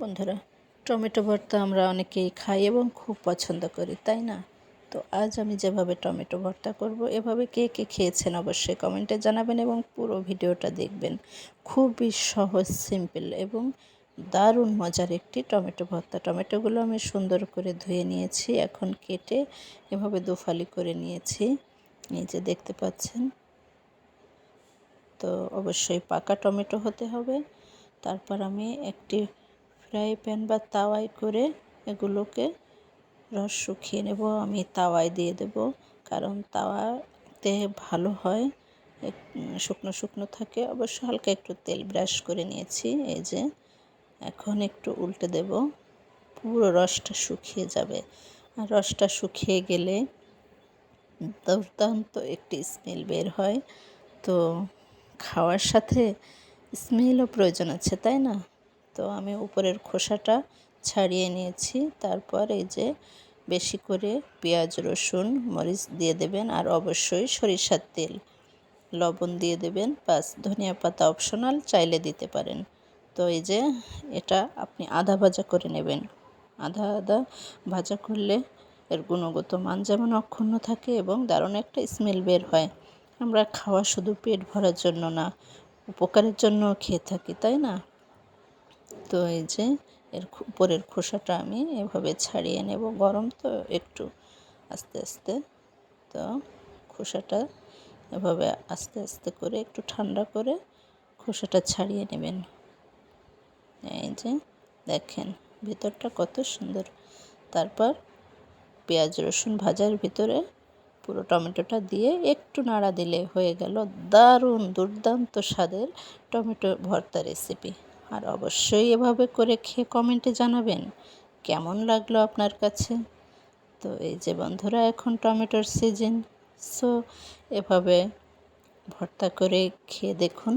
বন্ধুরা, টমেটো ভর্তা আমরা অনেকেই খাই এবং খুব পছন্দ করি, তাই না? তো আজ আমি যেভাবে টমেটো ভর্তা করব, এভাবে কে কে খেয়েছেন অবশ্যই কমেন্টে জানাবেন এবং পুরো ভিডিওটা দেখবেন। খুবই সহজ, সিম্পল এবং দারুণ মজার একটি টমেটো ভর্তা। টমেটোগুলো আমি সুন্দর করে ধুয়ে নিয়েছি, এখন কেটে এভাবে দুফালি করে নিয়েছি, এই যে দেখতে পাচ্ছেন। তো অবশ্যই পাকা টমেটো হতে হবে। তারপর আমি একটি ফ্রাই প্যান বা তাওয়ায় করে এগুলোকে রস শুকিয়ে নেব। আমি তাওয়ায় দিয়ে দেব, কারণ তাওয়াতে ভালো হয়, শুকনো শুকনো থাকে। অবশ্য হালকা একটু তেল ব্রাশ করে নিয়েছি। এই যে এখন একটু উল্টে দেব, পুরো রসটা শুকিয়ে যাবে। আর রসটা শুকিয়ে গেলে দুর্দান্ত একটি স্মেল বের হয়। তো খাওয়ার সাথে স্মেলও প্রয়োজন আছে, তাই না? তো আমি উপরের খোসাটা ছাড়িয়ে নিয়েছি। তারপর এই যে বেশি করে পেঁয়াজ, রসুন, মরিচ দিয়ে দেবেন, আর অবশ্যই সরিষার তেল, লবণ দিয়ে দেবেন। বাস, ধনিয়া পাতা অপশনাল, চাইলে দিতে পারেন। তো এই যে এটা আপনি আধা ভাজা করে নেবেন। আধা আধা ভাজা করলে এর গুণগত মান যেমন অক্ষুণ্ণ থাকে এবং দারুণ একটা স্মেল বের হয়। আমরা খাওয়া শুধু পেট ভরার জন্য না, উপকারের জন্য খেয়ে থাকি, তাই না? তো এই যে এর উপরের খোসাটা আমি এভাবে ছাড়িয়ে নেব। গরম তো, একটু আস্তে আস্তে। তো খোসাটা এভাবে আস্তে আস্তে করে একটু ঠান্ডা করে খোসাটা ছাড়িয়ে নেবেন। এই যে দেখেন ভিতরটা কত সুন্দর। তারপর পেঁয়াজ রসুন ভাজার ভিতরে পুরো টমেটোটা দিয়ে একটু নাড়া দিলে হয়ে গেল দারুণ দুর্দান্ত স্বাদের টমেটো ভর্তা রেসিপি। আর অবশ্যই এভাবে করে খেয়ে কমেন্টে জানাবেন কেমন লাগলো আপনার কাছে। তো এই যে বন্ধুরা, এখন টমেটোর সিজন, সো এভাবে ভর্তা করে খেয়ে দেখুন,